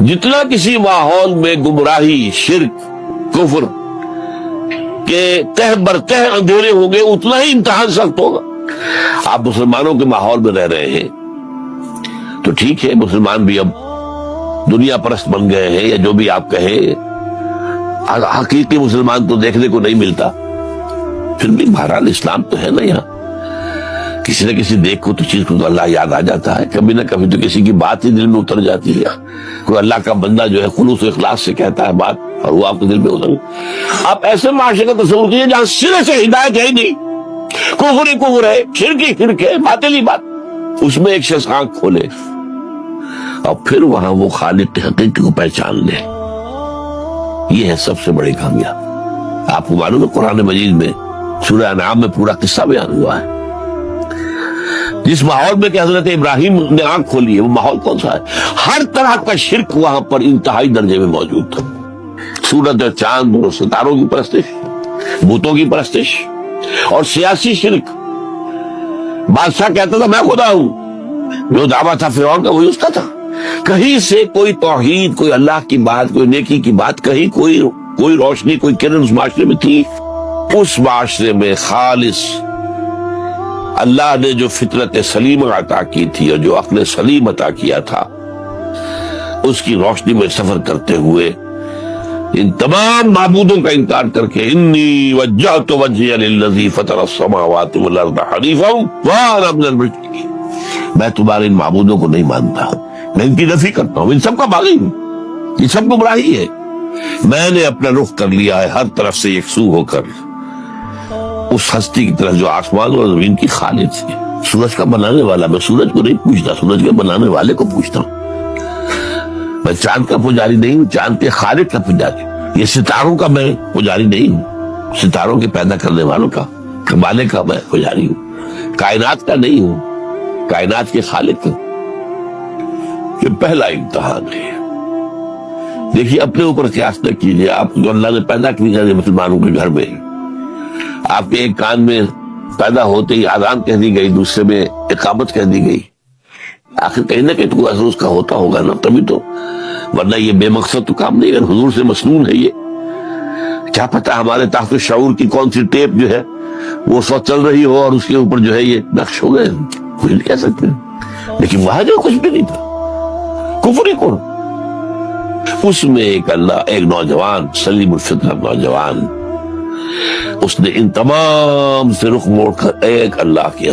جتنا کسی ماحول میں گمراہی، شرک، کفر کے تہ برتہ اندھیرے ہوں گے اتنا ہی امتحان سخت ہوگا۔ آپ مسلمانوں کے ماحول میں رہ رہے ہیں تو ٹھیک ہے، مسلمان بھی اب دنیا پرست بن گئے ہیں یا جو بھی آپ کہیں، حقیقی مسلمان تو دیکھنے کو نہیں ملتا، پھر بھی بہرحال اسلام تو ہے نا یہاں۔ کسی نہ کسی دیکھ کو تو چیز کو تو اللہ یاد آ جاتا ہے، کبھی نہ کبھی تو کسی کی بات ہی دل میں اتر جاتی ہے، کوئی اللہ کا بندہ جو ہے خلوص و اخلاص سے کہتا ہے بات اور وہ آپ کے دل میں اتر۔ آپ ایسے معاشرے کا تصور کیجیے جہاں سرے سے ہدایت ہے ہی نہیں، کفر ہی کفر ہے، شرک ہی شرک ہے، باطل ہی بات، اس میں ایک شخص آنکھ کھولے اور پھر وہاں وہ خالق حقیقی کو پہچان لے، یہ ہے سب سے بڑی کامیاب۔ آپ کو معلوم ہے قرآن مجید میں سورہ انعام میں پورا قصہ بیان ہوا ہے، جس ماحول میں کہ حضرت ابراہیم نے آنکھ کھولی ہے، وہ ماحول کون سا ہے؟ ہر طرح کا شرک وہاں پر انتہائی درجے میں موجود تھا، سورج اور چاند اور ستاروں کی پرستش، بتوں کی پرستش اور سیاسی شرک۔ بادشاہ کہتا تھا میں خدا ہوں، جو دعویٰ تھا فرعون کا وہی اس کا تھا۔ کہیں سے کوئی توحید، کوئی اللہ کی بات، کوئی نیکی کی بات، کہیں کوئی روشنی، کوئی کرن اس معاشرے میں تھی؟ اس معاشرے میں خالص اللہ نے جو فطرت سلیم عطا کی تھی اور جو عقل سلیم عطا کیا تھا، اس کی روشنی میں سفر کرتے ہوئے ان تمام معبودوں کا انکار کر کے انی وجہت وجہی للذی فطر السماوات والارض حنیفا وانا من المشرکین، میں تمہارے ان معبودوں کو نہیں مانتا، میں ان کی نفی کرتا ہوں، ان سب کا باغی ہوں، یہ سب گمراہی ہے، میں نے اپنا رخ کر لیا ہے ہر طرف سے یکسو ہو کر اس ہستی کی طرف جو آسمان اور زمین کی خالق ہے، سورج کا بنانے والا۔ میں سورج کو نہیں پوچھتا، سورج کے بنانے والے کو پوچھتا ہوں۔ میں چاند کا پجاری نہیں ہوں، چاند کے خالق کا پجاری۔ یہ ستاروں کا میں پجاری نہیں ہوں، ستاروں کے پیدا کرنے والوں کا، کمالے کا میں پجاری ہوں، کائنات کا نہیں ہوں، کائنات کے خالق کا۔ یہ پہلا امتحان ہے۔ دیکھیے اپنے اوپر قیاس نہ کیجیے، آپ جو اللہ نے پیدا کیا ہے مسلمانوں کے گھر میں، آپ کے ایک کان میں پیدا ہوتے ہی آذان کہہ دی گئی، دوسرے میں اقامت کہہ دی گئی، آخر کہیں نہ کہیں تو اثر اس کا ہوتا ہوگا نا، تبھی تو، ورنہ یہ بے مقصد تو کام نہیں ہے، حضور سے مسنون ہے یہ۔ کیا پتہ ہمارے تحت الشعور کی کون سی ٹیپ جو ہے وہ سو چل رہی ہو اور اس کے اوپر جو ہے یہ نقش ہو گئے، کچھ نہیں کہہ سکتے، لیکن وہاں جو کچھ بھی نہیں تھا، کفر ہی کون۔ اس میں ایک نوجوان، سلیم الفطرت نوجوان، اس نے ان تمام سے رخ موڑ کر ایک اللہ کی